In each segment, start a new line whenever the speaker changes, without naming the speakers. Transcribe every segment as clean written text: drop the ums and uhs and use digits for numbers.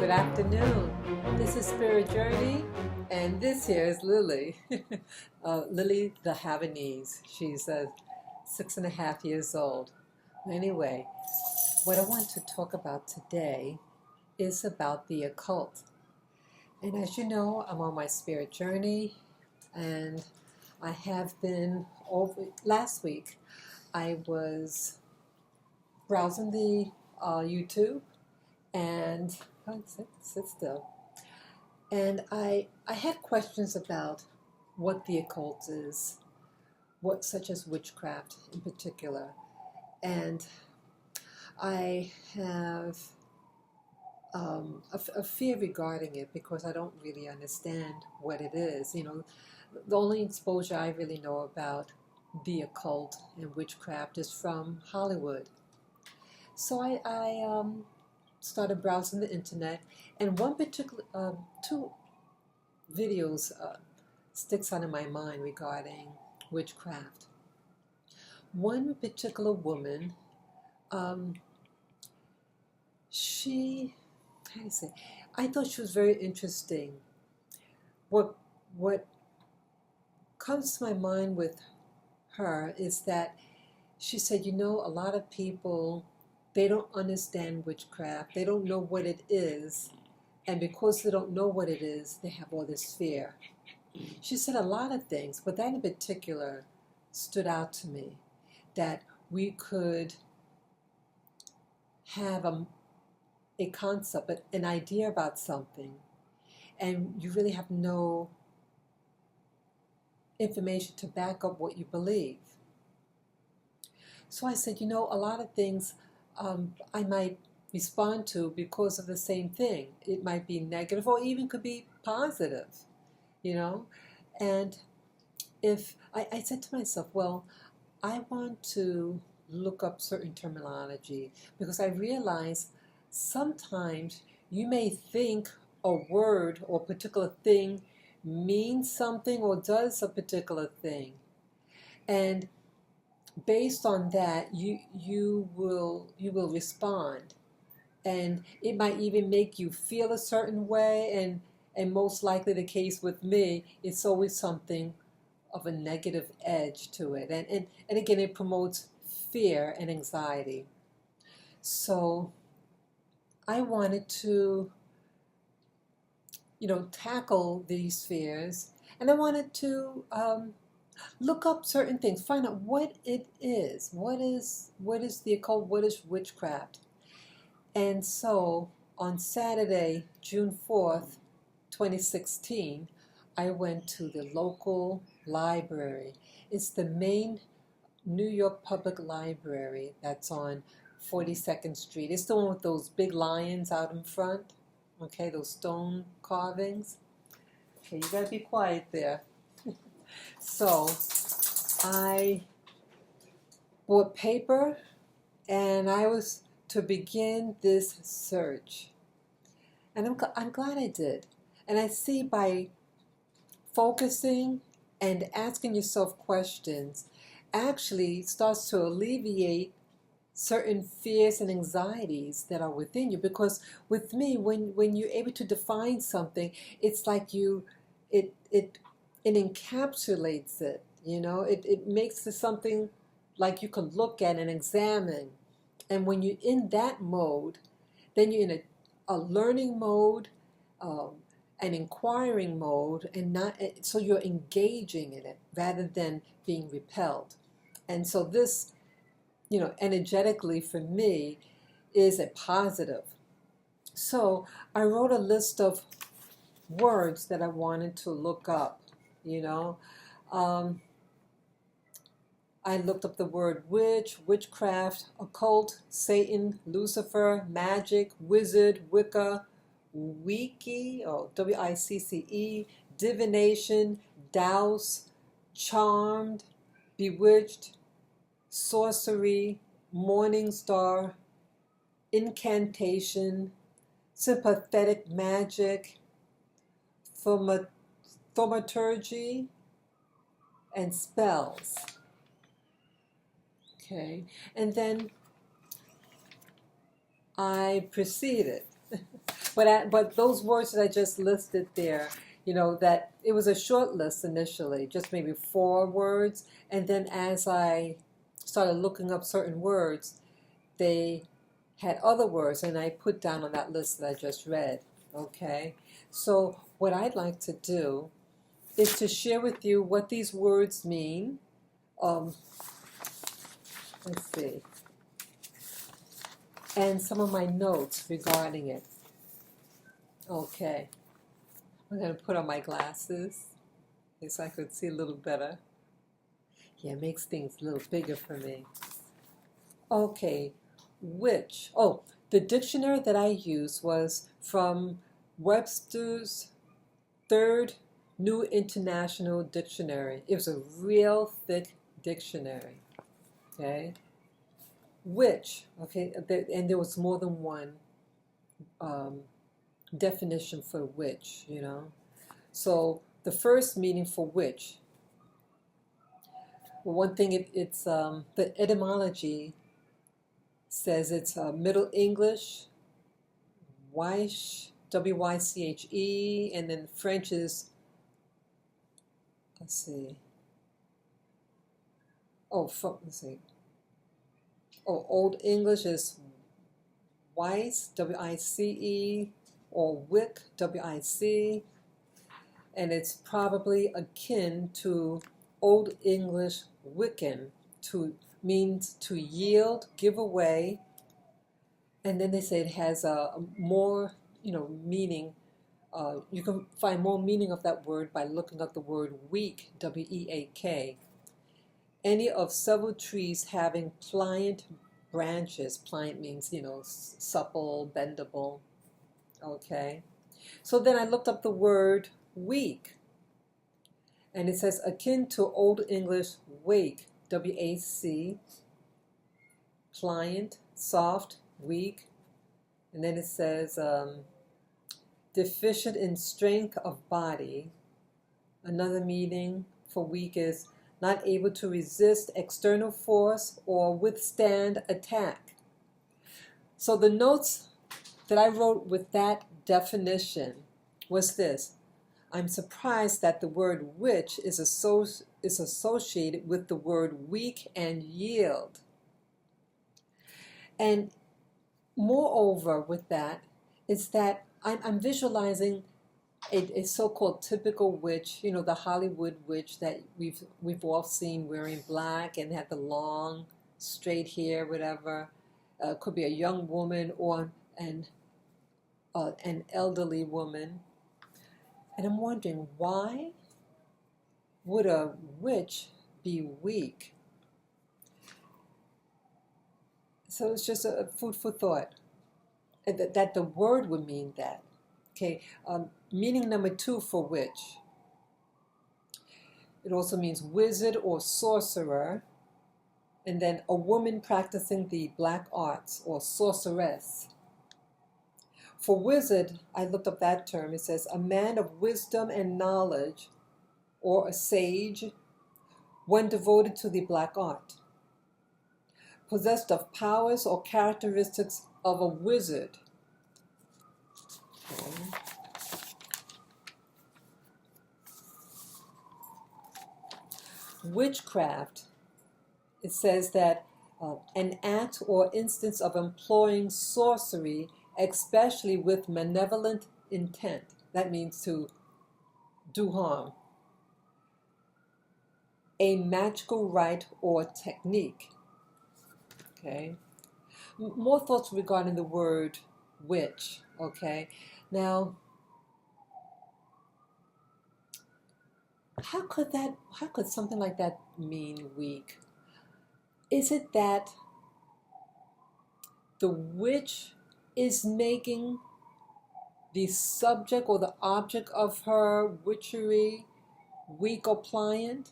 Good afternoon. This is Spirit Journey, and this here is Lily. Lily the Havanese. She's 6.5 years old. Anyway, what I want to talk about today is about the occult. And as you know, I'm on my spirit journey, and I have been last week. I was browsing the YouTube, and sit still. And I had questions about what the occult is, such as witchcraft in particular, and I have a fear regarding it because I don't really understand what it is. The only exposure I really know about the occult and witchcraft is from Hollywood. So I started browsing the internet, and one particular two videos sticks out in my mind regarding witchcraft. One particular woman, I thought she was very interesting. What comes to my mind with her is that she said, a lot of people, they don't understand witchcraft. They don't know what it is. And because they don't know what it is, they have all this fear. She said a lot of things, but that in particular stood out to me, that we could have a concept, an idea about something, and you really have no information to back up what you believe. So I said, a lot of things I might respond to because of the same thing. It might be negative or even could be positive, And if I said to myself, well, I want to look up certain terminology because I realize sometimes you may think a word or a particular thing means something or does a particular thing. And based on that, you will respond, and it might even make you feel a certain way. And most likely the case with me, it's always something of a negative edge to it, and again, it promotes fear and anxiety. So I wanted to tackle these fears, and I wanted to look up certain things, find out what it is. What is the occult? What is witchcraft? And so on Saturday, June 4th, 2016, I went to the local library. It's the main New York Public Library that's on 42nd Street. It's the one with those big lions out in front, okay, those stone carvings. Okay, you gotta be quiet there. So I bought paper, and I was to begin this search. And I'm glad I did. And I see by focusing and asking yourself questions actually starts to alleviate certain fears and anxieties that are within you. Because with me, when you're able to define something, it's like it encapsulates it, it makes it something like you can look at and examine. And when you're in that mode, then you're in a learning mode, an inquiring mode, and so you're engaging in it rather than being repelled. And so this, energetically for me, is a positive. So I wrote a list of words that I wanted to look up. I looked up the word witch, witchcraft, occult, Satan, Lucifer, magic, wizard, Wicca, Wiki, or Wicce, divination, douse, charmed, bewitched, sorcery, morning star, incantation, sympathetic magic, thaumaturgy, and spells. Okay, and then I proceeded but those words that I just listed there, that it was a short list initially, just maybe 4 words, and then as I started looking up certain words, they had other words, and I put down on that list that I just read. Okay, so what I'd like to do is to share with you what these words mean. Um, let's see, and some of my notes regarding it. Okay, I'm going to put on my glasses so I could see a little better. Yeah, it makes things a little bigger for me. Okay, which? Oh, the dictionary that I used was from Webster's Third New International Dictionary. It was a real thick dictionary. Okay, which? Okay, and there was more than one um, definition for which. So the first meaning for which, well, one thing it's the etymology says it's Middle English, Wyche, W-Y-C-H-E, and then French is, let's see, let's see, Old English is Weiss, W-I-C-E, or Wick, W-I-C, and it's probably akin to Old English Wiccan, means to yield, give away, and then they say it has a more, meaning. You can find more meaning of that word by looking up the word weak, W-E-A-K. Any of several trees having pliant branches. Pliant means, supple, bendable. Okay. So then I looked up the word weak, and it says akin to Old English wake, W-A-C, pliant, soft, weak, and then it says deficient in strength of body. Another meaning for weak is not able to resist external force or withstand attack. So the notes that I wrote with that definition was this: I'm surprised that the word which is associated with the word weak and yield. And moreover with that is that I'm visualizing a so-called typical witch, the Hollywood witch that we've all seen wearing black and had the long straight hair, whatever. Could be a young woman or an elderly woman. And I'm wondering, why would a witch be weak? So it's just a food for thought, that the word would mean that. Okay, meaning number 2 for witch. It also means wizard or sorcerer, and then a woman practicing the black arts, or sorceress. For wizard, I looked up that term. It says a man of wisdom and knowledge, or a sage, one devoted to the black art, possessed of powers or characteristics of a wizard. Okay. Witchcraft, it says that an act or instance of employing sorcery, especially with malevolent intent. That means to do harm. A magical rite or technique. Okay. More thoughts regarding the word witch. Okay. Now, how could something like that mean weak? Is it that the witch is making the subject or the object of her witchery weak or pliant,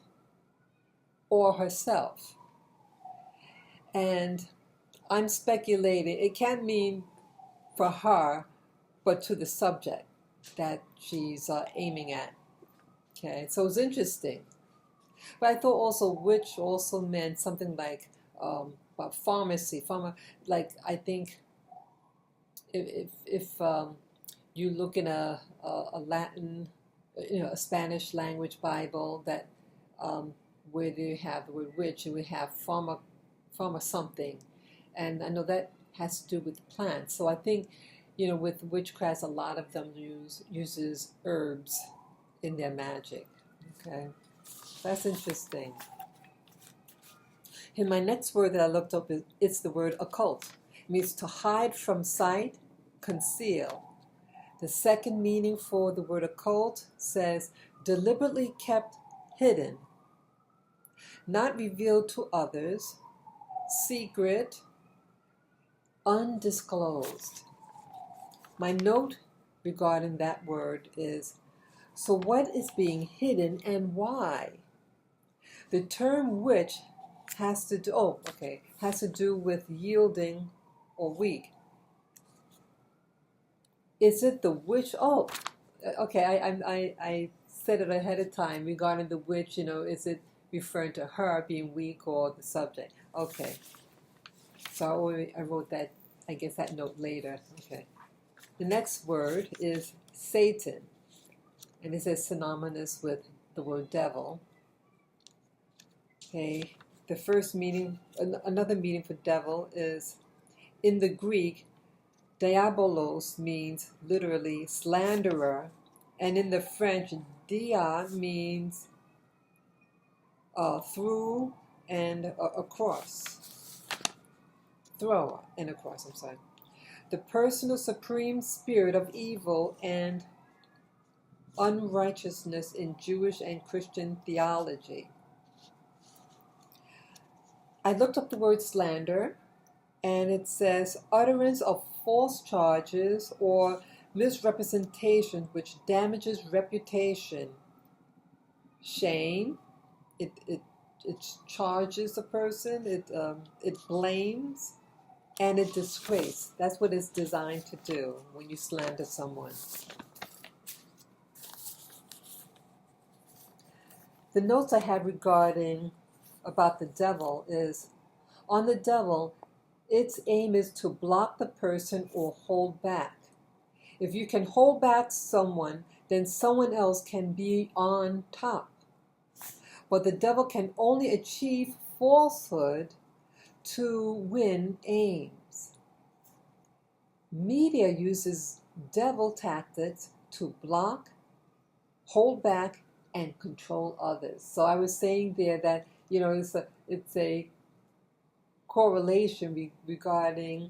or herself? And I'm speculating, it can't mean for her, but to the subject that she's aiming at. Okay, so it's interesting. But I thought also witch also meant something like pharmacy. Like I think if you look in a Latin, a Spanish language Bible that where you have the word witch and we have from a something, and I know that has to do with plants. So I think, with witchcraft, a lot of them uses herbs in their magic. Okay, that's interesting. And my next word that I looked up it's the word occult. It means to hide from sight, conceal. The second meaning for the word occult says deliberately kept hidden, not revealed to others, secret, undisclosed. My note regarding that word is, so what is being hidden and why? The term witch has to do with yielding or weak. Is it the witch? Oh, okay. I said it ahead of time regarding the witch. Is it referring to her being weak or the subject? Okay. So I wrote that. I guess that note later. Okay. The next word is Satan, and it says synonymous with the word devil. Okay. The first meaning, another meaning for devil is, in the Greek, diabolos means literally slanderer, and in the French, dia means through and across. Throw and across, I'm sorry. The personal supreme spirit of evil and unrighteousness in Jewish and Christian theology. I looked up the word slander, and it says utterance of false charges or misrepresentation which damages reputation. Shame, it charges a person, it blames, and it disgraces. That's what it's designed to do when you slander someone. The notes I had regarding about the devil is, on the devil, its aim is to block the person or hold back. If you can hold back someone, then someone else can be on top. But the devil can only achieve falsehood to win aims. Media uses devil tactics to block, hold back, and control others. So I was saying there that it's a correlation regarding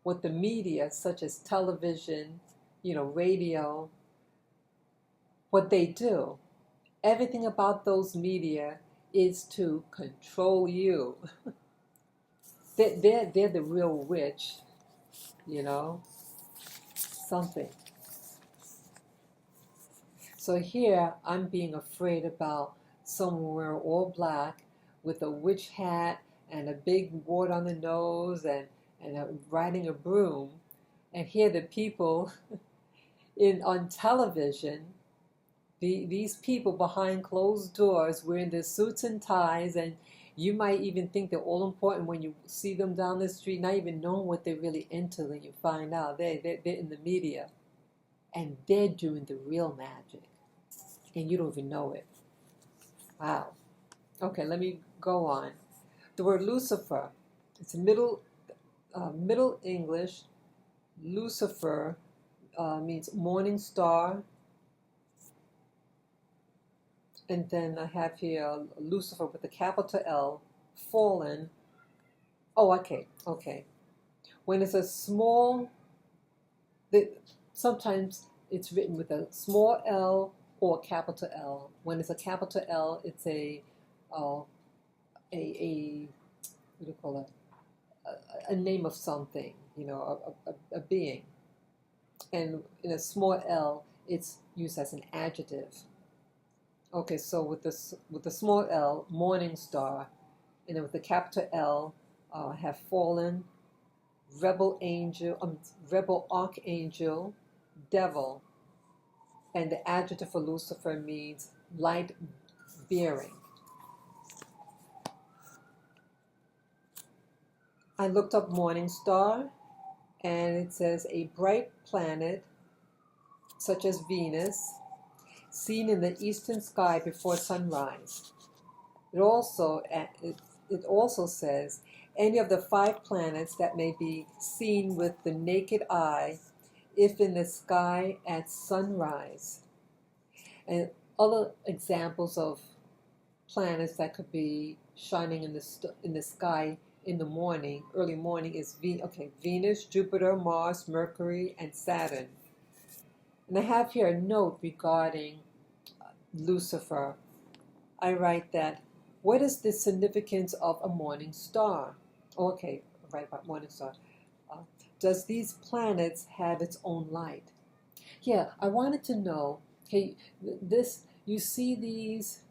what the media, such as television, radio, what they do. Everything about those media is to control you. They're the real witch, something. So here I'm being afraid about someone wearing all black with a witch hat and a big wart on the nose and riding a broom. And here the people on television, these people behind closed doors wearing their suits and ties, and you might even think they're all important when you see them down the street, not even knowing what they're really into, and you find out they're in the media. And they're doing the real magic. And you don't even know it. Wow. Okay, let me go on. The word Lucifer, it's Middle English. Lucifer means morning star. And then I have here Lucifer with a capital L, fallen. Oh, okay. When it's a small, sometimes it's written with a small L or a capital L. When it's a capital L, it's a what do you call it? A name of something, a being. And in a small L, it's used as an adjective. Okay, so with the small L, morning star, and then with the capital L, have fallen, rebel archangel, devil, and the adjective for Lucifer means light bearing. I looked up morning star, and it says a bright planet such as Venus, seen in the eastern sky before sunrise. It also says any of the 5 planets that may be seen with the naked eye if in the sky at sunrise. And other examples of planets that could be shining in the sky in the morning, early morning, is Venus, Jupiter, Mars, Mercury, and Saturn. And I have here a note regarding Lucifer. I write that, what is the significance of a morning star? Okay, right about morning star. Does these planets have its own light? Yeah, I wanted to know, hey, you see these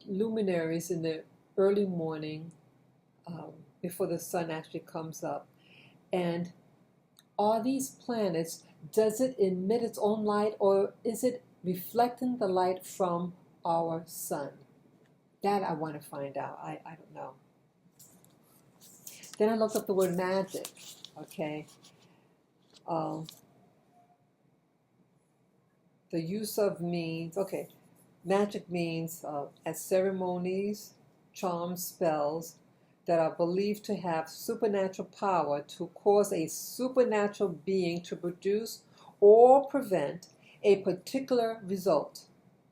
luminaries in the early morning before the sun actually comes up. And are these planets, does it emit its own light, or is it reflecting the light from our sun? That I want to find out. I don't know. Then I looked up the word magic. Okay. The use of means, magic means as ceremonies, charms, spells that are believed to have supernatural power to cause a supernatural being to produce or prevent a particular result,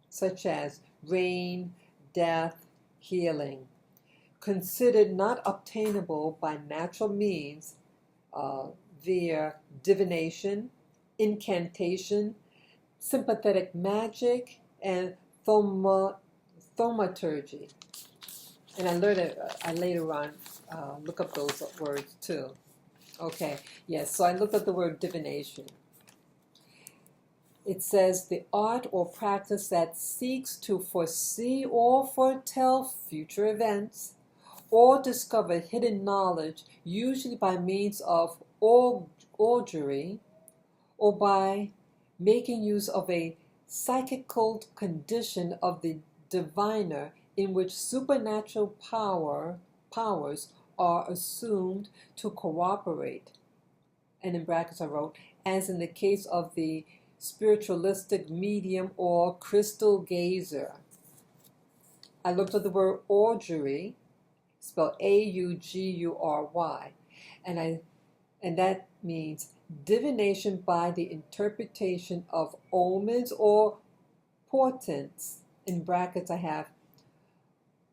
such as rain, death, healing, considered not obtainable by natural means via divination, incantation, sympathetic magic, and thaumaturgy. And I learned it, I later on look up those words too. Okay, yes, so I looked up the word divination. It says the art or practice that seeks to foresee or foretell future events or discover hidden knowledge, usually by means of augury or by making use of a psychical condition of the diviner in which supernatural powers are assumed to cooperate. And in brackets I wrote, as in the case of the spiritualistic medium or crystal gazer. I looked at the word augury, spelled A-U-G-U-R-Y, and that means divination by the interpretation of omens or portents. In brackets I have,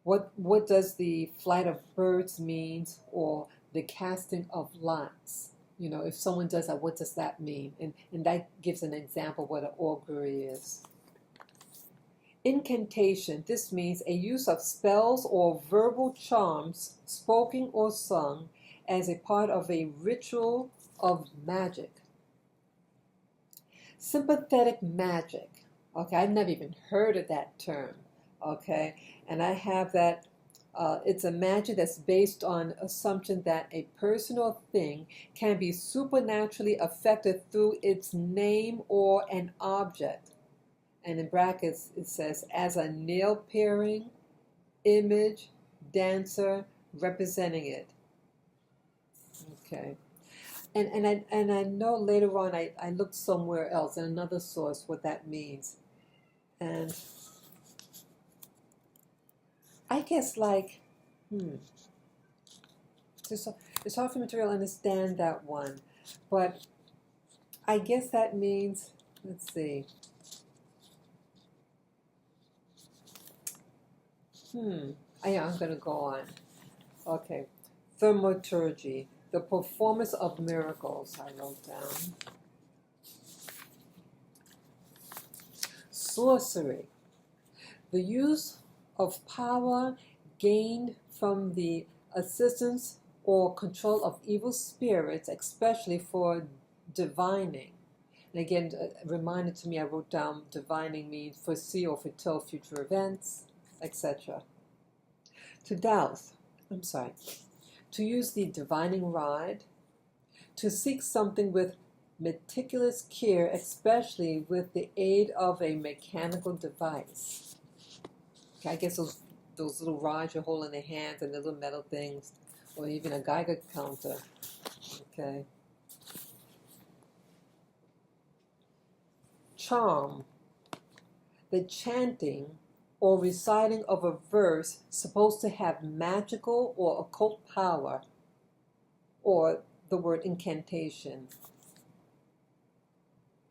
what does the flight of birds means, or the casting of lots? You know, if someone does that, what does that mean? And that gives an example of what an augury is. Incantation. This means a use of spells or verbal charms, spoken or sung, as a part of a ritual of magic. Sympathetic magic. Okay, I've never even heard of that term. Okay, and I have that. It's a magic that's based on assumption that a person or thing can be supernaturally affected through its name or an object. And in brackets it says, as a nail paring, image, dancer, representing it. Okay. And I know later on I looked somewhere else in another source what that means. And I guess it's hard for me to really understand that one, but I guess that means, let's see. Yeah, I'm going to go on. Okay. Thaumaturgy, the performance of miracles, I wrote down. Sorcery, the use of power gained from the assistance or control of evil spirits, especially for divining. And again, a reminder to me, I wrote down divining means foresee or foretell future events, etc. To use the divining rod, to seek something with meticulous care, especially with the aid of a mechanical device. Okay, I guess those little rods you hold in the hands and the little metal things, or even a Geiger counter. Okay. charm, the chanting or reciting of a verse supposed to have magical or occult power, or the word incantation.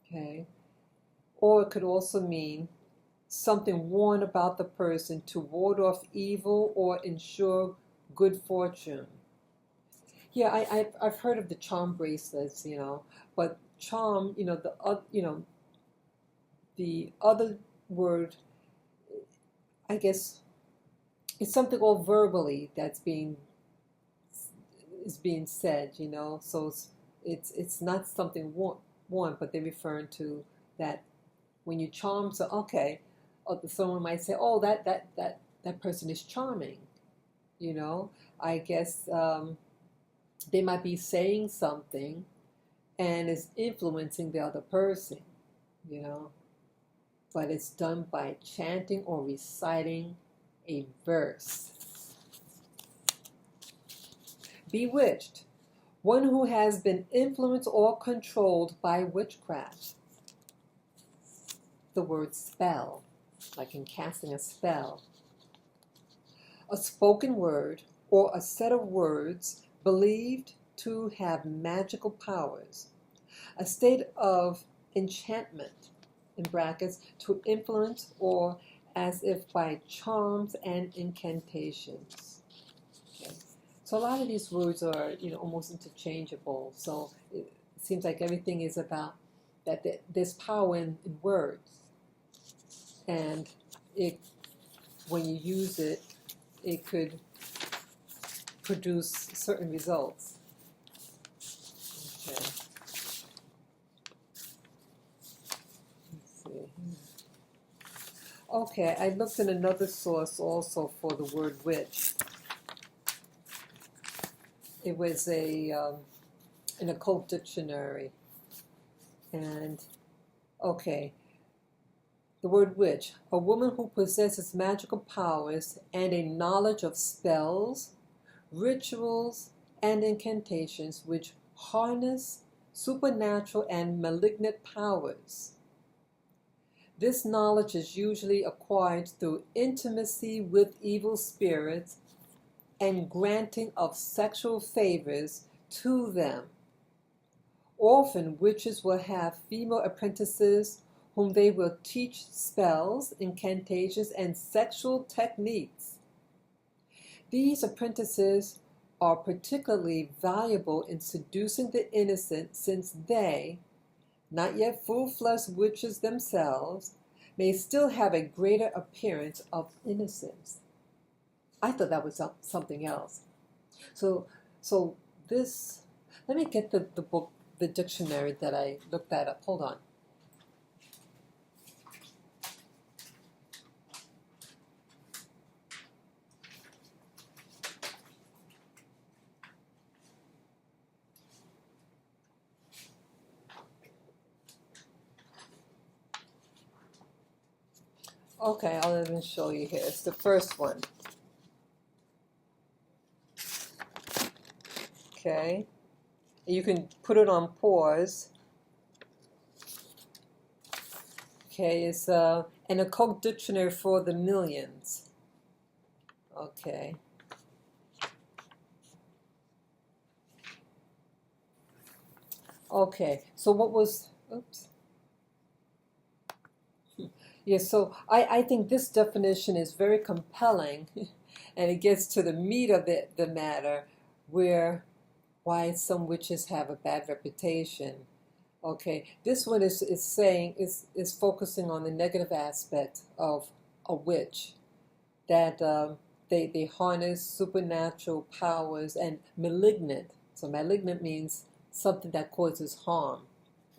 Okay? Or it could also mean something worn about the person to ward off evil or ensure good fortune. Yeah, I've heard of the charm bracelets, but charm, the other word, I guess, it's something all verbally that's being said, So it's not something worn, but they're referring to that when you charm. So okay, someone might say, oh, that person is charming, I guess they might be saying something and is influencing the other person, but it's done by chanting or reciting a verse. Bewitched, one who has been influenced or controlled by witchcraft. The word spell, like in casting a spell. A spoken word or a set of words believed to have magical powers. A state of enchantment, in brackets, to influence or as if by charms and incantations. Okay. So a lot of these words are, almost interchangeable. So it seems like everything is about that there's power in words. And when you use it, it could produce certain results. Okay. Let's see. Okay, I looked in another source also for the word witch. It was an occult dictionary. And, okay, the word witch, a woman who possesses magical powers and a knowledge of spells, rituals, and incantations which harness supernatural and malignant powers. This knowledge is usually acquired through intimacy with evil spirits and granting of sexual favors to them. Often witches will have female apprentices whom they will teach spells, incantations, and sexual techniques. These apprentices are particularly valuable in seducing the innocent, since they, not yet full-fledged witches themselves, may still have a greater appearance of innocence. I thought that was something else. So this, let me get the book, the dictionary that I looked that up. Hold on. Okay, I'll even show you here. It's the first one. Okay. You can put it on pause. Okay, it's an occult dictionary for the millions. Okay. Okay, so what was, oops. Yeah, so I think this definition is very compelling, and it gets to the meat of the matter, why some witches have a bad reputation. Okay, this one is saying, is focusing on the negative aspect of a witch, that they harness supernatural powers and malignant. So malignant means something that causes harm.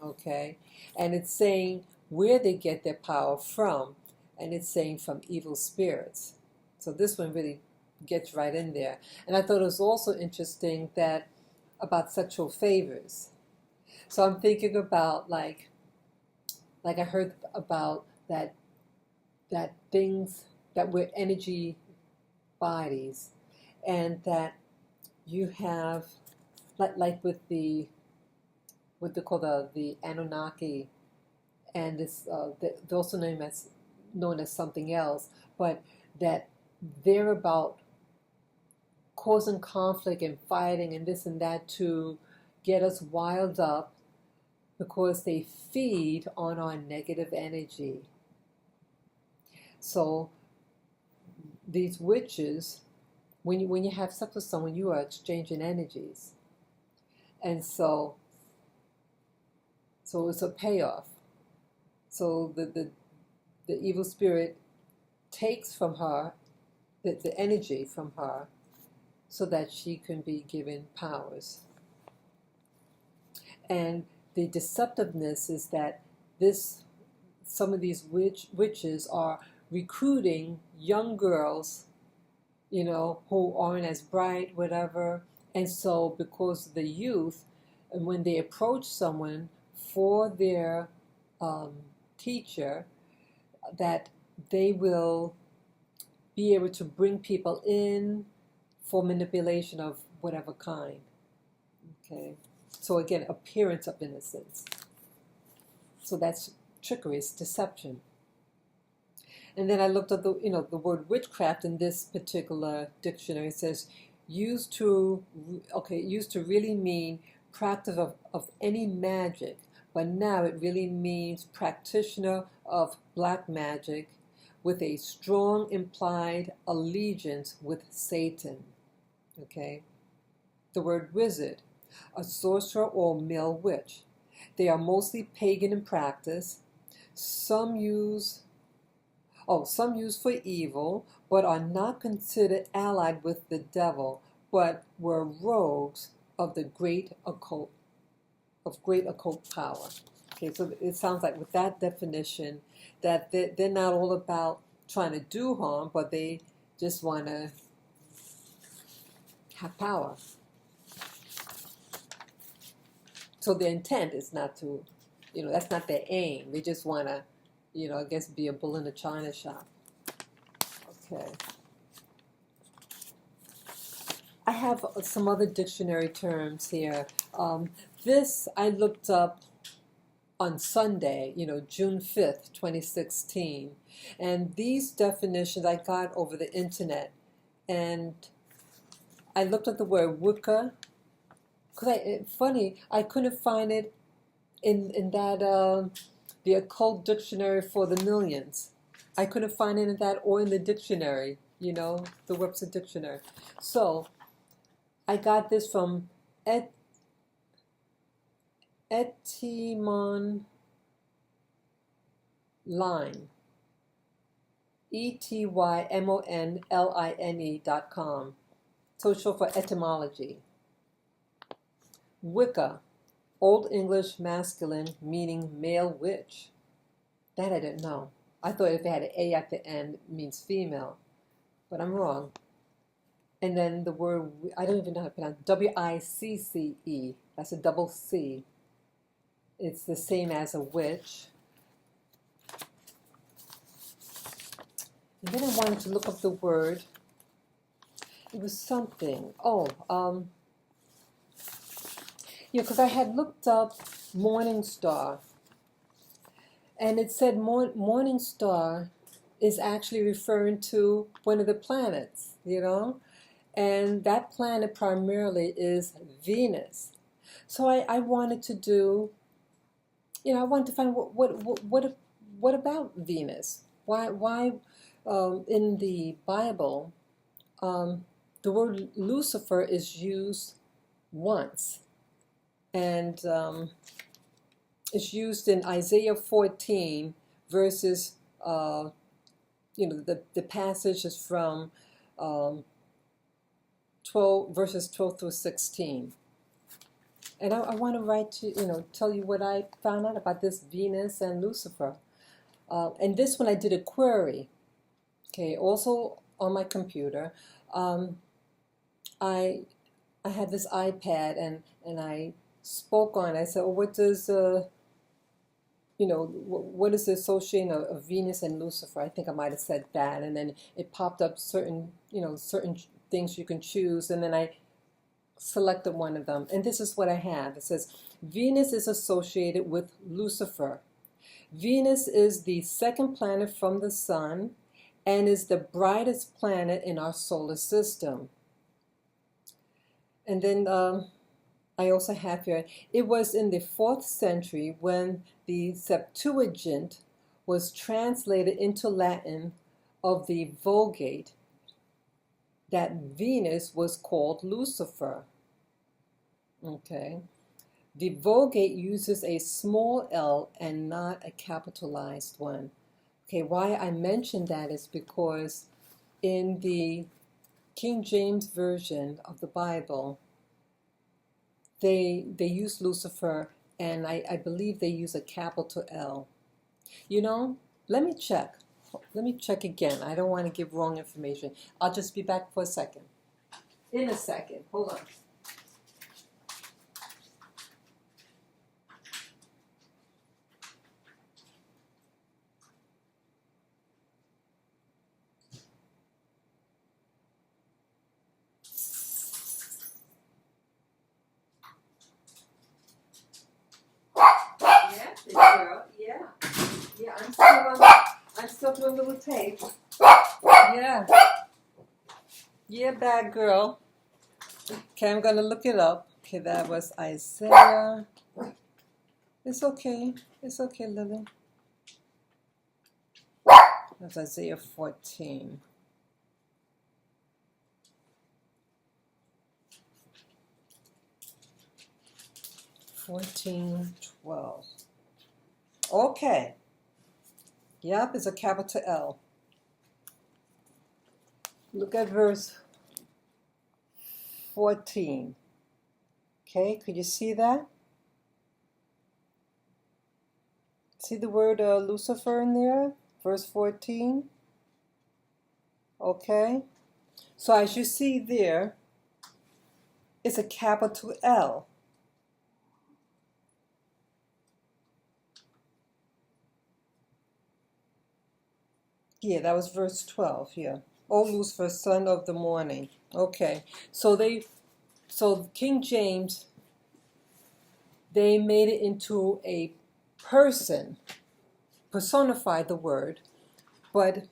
Okay, and it's saying where they get their power from, and it's saying from evil spirits. So this one really gets right in there. And I thought it was also interesting that about sexual favors. So I'm thinking about like I heard about that things that we're energy bodies, and that you have like with the what they call the Anunnaki and it's they're also known as something else, but that they're about causing conflict and fighting and this and that to get us wild up because they feed on our negative energy. So these witches, when you have sex with someone, you are exchanging energies, and so it's a payoff. So the evil spirit takes from her the energy from her so that she can be given powers. And the deceptiveness is that some of these witches are recruiting young girls, who aren't as bright, whatever. And so because the youth, and when they approach someone for their teacher, that they will be able to bring people in for manipulation of whatever kind. Okay. So again, appearance of innocence. So that's trickery, it's deception. And then I looked at the word witchcraft in this particular dictionary. It says used to really mean practice of any magic, but now it really means practitioner of black magic with a strong implied allegiance with Satan. Okay. The word wizard, a sorcerer or male witch. They are mostly pagan in practice. Some use for evil, but are not considered allied with the devil, but were rogues of the great occult power. Okay, so it sounds like with that definition that they're not all about trying to do harm, but they just want to have power. So their intent is not to, that's not their aim. They just want to, I guess be a bull in a china shop. Okay. I have some other dictionary terms here. This I looked up on Sunday, June 5th, 2016. And these definitions I got over the internet. And I looked at the word Wicca. Funny, I couldn't find it in that the occult dictionary for the millions. I couldn't find it in that or in the dictionary, the Webster dictionary. So I got this from Etymon Line, ETYMONLINE.com. So it's short for etymology. Wicca, Old English masculine, meaning male witch. That I didn't know. I thought if it had an A at the end, it means female. But I'm wrong. And then the word, I don't even know how to pronounce it, WICCE. That's a double C. It's the same as a witch. And then I wanted to look up the word. It was something. Because I had looked up Morning Star, and it said Morning Star is actually referring to one of the planets, and that planet primarily is Venus. So I wanted to do, I wanted to find what about Venus? Why in the Bible the word Lucifer is used once. And it's used in Isaiah 14 verses, the passage is from 12 through 16. And I want to tell you what I found out about this Venus and Lucifer. And this one I did a query, okay, also on my computer. I had this iPad and I spoke on it. I said, what does, what is the association of Venus and Lucifer? I think I might have said that. And then it popped up certain things you can choose. And then I selected one of them. And this is what I have. It says, Venus is associated with Lucifer. Venus is the second planet from the sun and is the brightest planet in our solar system. And then I also have here, it was in the 4th century when the Septuagint was translated into Latin of the Vulgate that Venus was called Lucifer. Okay. The Vulgate uses a small l and not a capitalized one. Okay, why I mention that is because in the King James Version of the Bible, they use Lucifer, and I believe they use a capital L. You know, let me check. Let me check again. I don't want to give wrong information. I'll just be back for a second. In a second. Hold on. Yeah, big girl. Yeah. Yeah, I'm still doing little tape. Yeah. Yeah, bad girl. Okay, I'm gonna look it up. Okay, that was Isaiah. It's okay. It's okay, Lily. That's Isaiah 14. 14:12. Okay. Yep, it's a capital L. Look at verse 14. Okay, could you see that? See the word Lucifer in there? Verse 14. Okay. So as you see there, it's a capital L. Yeah, that was verse 12. Yeah. O Lucifer, son of the morning. Okay. So King James, they made it into a person, personified the word, but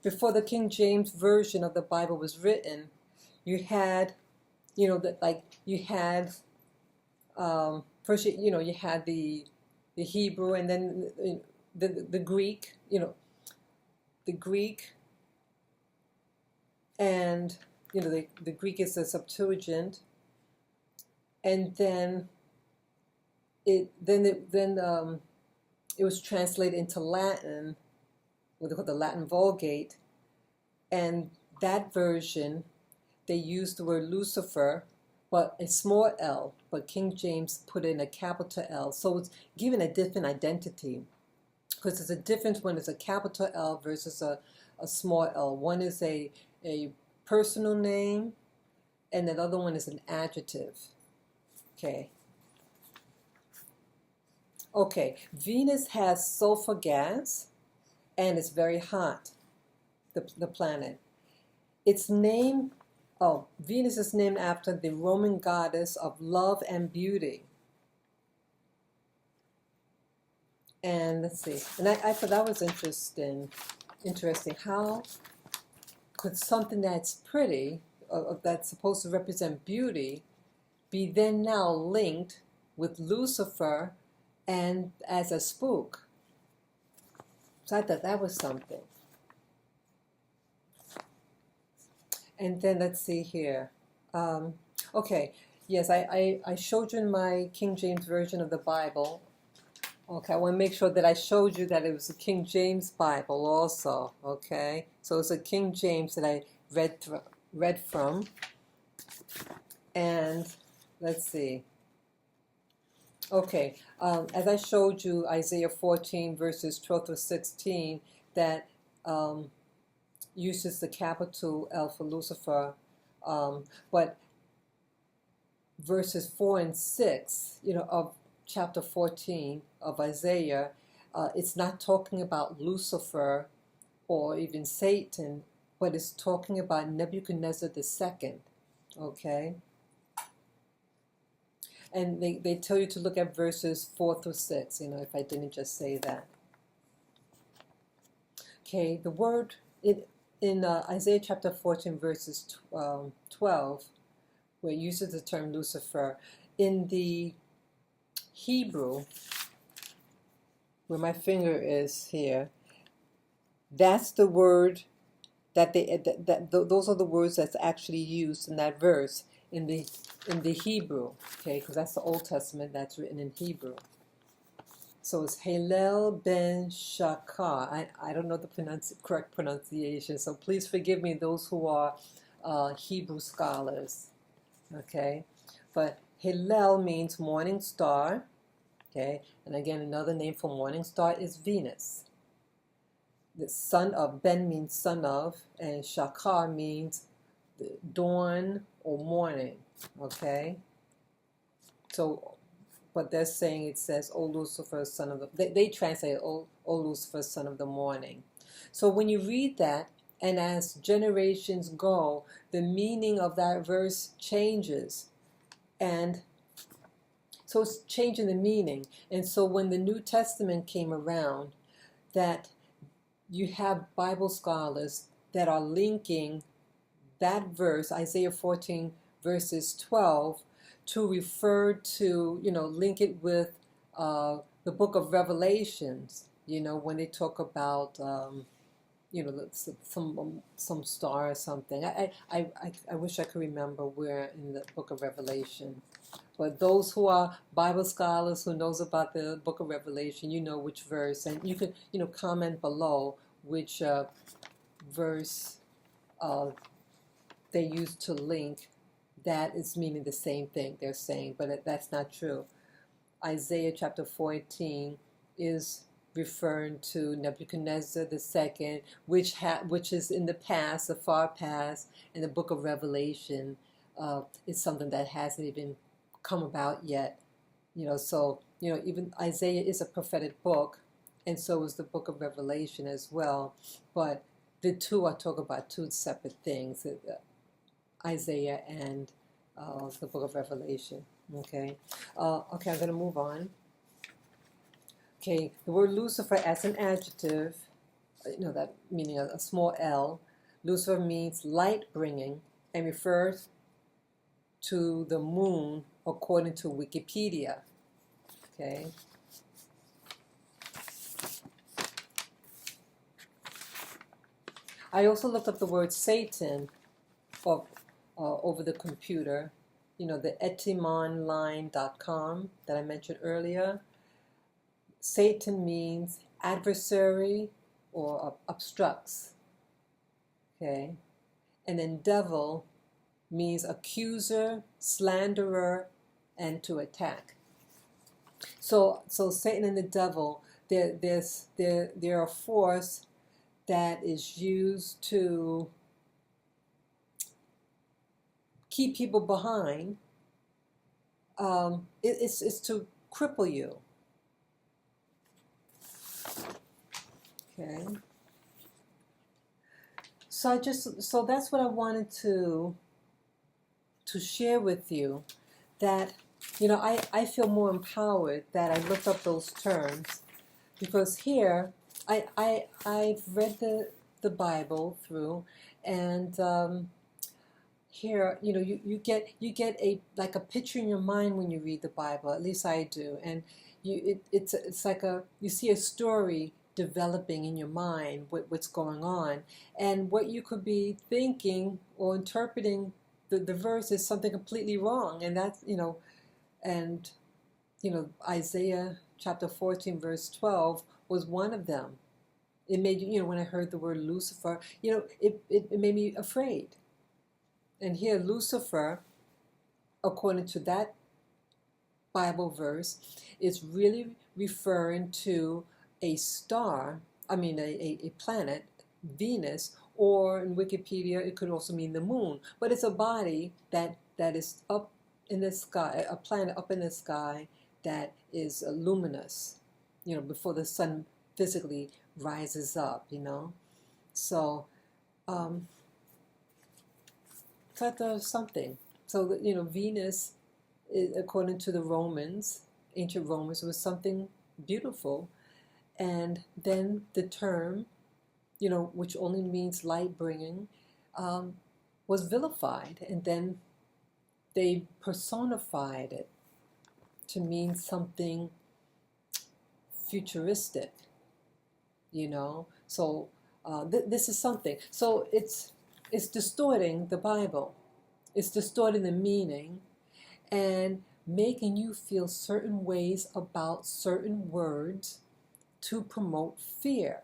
before the King James version of the Bible was written, you had, you had, first, you had the Hebrew, and then the Greek, the Greek, and, the Greek is the Septuagint, and then it was translated into Latin, what they call the Latin Vulgate, and that version, they used the word Lucifer, but a small l, but King James put in a capital L, so it's given a different identity, because there's a difference when it's a capital L versus a small l. One is a personal name, and the other one is an adjective. Okay. Okay, Venus has sulfur gas, and it's very hot, the planet. Its name, Venus is named after the Roman goddess of love and beauty. And let's see, and I thought that was interesting. How could something that's pretty, that's supposed to represent beauty, be then now linked with Lucifer and as a spook? So I thought that was something. And then let's see here. Okay, yes, I showed you in my King James Version of the Bible. Okay, I want to make sure that I showed you that it was a King James Bible also. Okay, so it's a King James that I read from. And let's see. Okay, as I showed you, Isaiah 14 verses 12 to 16, that uses the capital L for Lucifer, but verses 4 and 6, of chapter 14 of Isaiah, it's not talking about Lucifer or even Satan, but it's talking about Nebuchadnezzar II. Okay. And they tell you to look at verses 4 through 6, if I didn't just say that. Okay, the word in Isaiah chapter 14, verses 12, where it uses the term Lucifer, in the Hebrew, where my finger is here, that's the word those are the words that's actually used in that verse in the Hebrew, okay, because that's the Old Testament that's written in Hebrew. So it's Hillel ben Shakar. I don't know the correct pronunciation, so please forgive me, those who are Hebrew scholars, okay? But Hillel means morning star, okay? And again, another name for morning star is Venus. The son of, Ben means son of, and Shakar means dawn or morning, okay? So, but they're saying, it says, O Lucifer, son of the, they translate, O Lucifer, son of the morning. So when you read that, and as generations go, the meaning of that verse changes. And so it's changing the meaning. And so when the New Testament came around, that you have Bible scholars that are linking that verse, Isaiah 14, verses 12, to refer to, link it with the book of Revelations, when they talk about, some star or something. I wish I could remember where in the book of Revelation. But those who are Bible scholars who knows about the book of Revelation, you know which verse, and you can, comment below which verse they use to link that is meaning the same thing they're saying, but that's not true. Isaiah chapter 14 is referring to Nebuchadnezzar II, which is in the past, the far past, and the book of Revelation is something that hasn't even come about yet. So, even Isaiah is a prophetic book, and so is the book of Revelation as well. But the two are talking about two separate things, Isaiah and the book of Revelation. Okay, okay, I'm going to move on. Okay, the word Lucifer as an adjective, that meaning a small L. Lucifer means light bringing and refers to the moon according to Wikipedia. Okay. I also looked up the word Satan over the computer, the etymonline.com that I mentioned earlier. Satan means adversary or obstructs, okay? And then devil means accuser, slanderer, and to attack. So Satan and the devil, they're a force that is used to keep people behind. It's to cripple you. Okay. So that's what I wanted to share with you, that I feel more empowered that I looked up those terms, because here I've read the Bible through, and here you get a picture in your mind when you read the Bible. At least I do, and it's like you see a story developing in your mind, what's going on, and what you could be thinking or interpreting the verse is something completely wrong, and that's and Isaiah chapter 14 verse 12 was one of them. It made when I heard the word Lucifer, it made me afraid. And here Lucifer, according to that Bible verse, is really referring to a star, a planet, Venus, or in Wikipedia it could also mean the moon. But it's a body that is up in the sky, a planet up in the sky that is luminous, before the sun physically rises up, So, thought of something. So, Venus according to the Romans, ancient Romans, it was something beautiful. And then the term, which only means light bringing, was vilified. And then they personified it to mean something futuristic, So this is something. So it's distorting the Bible. It's distorting the meaning and making you feel certain ways about certain words to promote fear.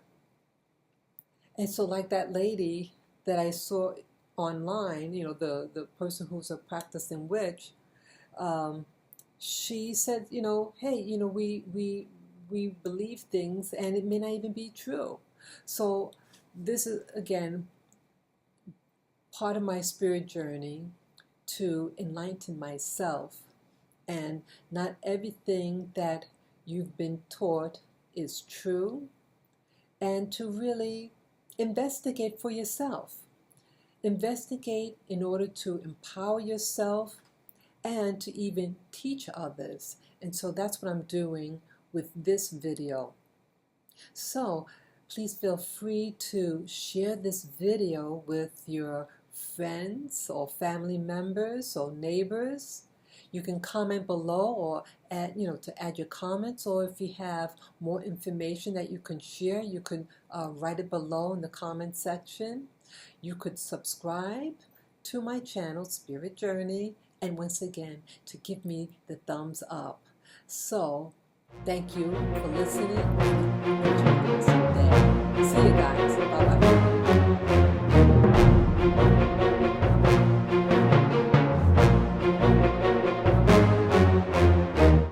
And so like that lady that I saw online, the person who's a practicing witch, she said, hey, we believe things and it may not even be true. So this is, again, part of my spirit journey to enlighten myself. And not everything that you've been taught is true. And to really investigate for yourself. Investigate in order to empower yourself and to even teach others. And so that's what I'm doing with this video. So please feel free to share this video with your friends or family members or neighbors. You can comment below or add, to add your comments, or if you have more information that you can share, you can write it below in the comment section. You could subscribe to my channel, Spirit Journey, and once again, to give me the thumbs up. So, thank you for listening. Enjoy the rest of the day. See you guys. Bye-bye.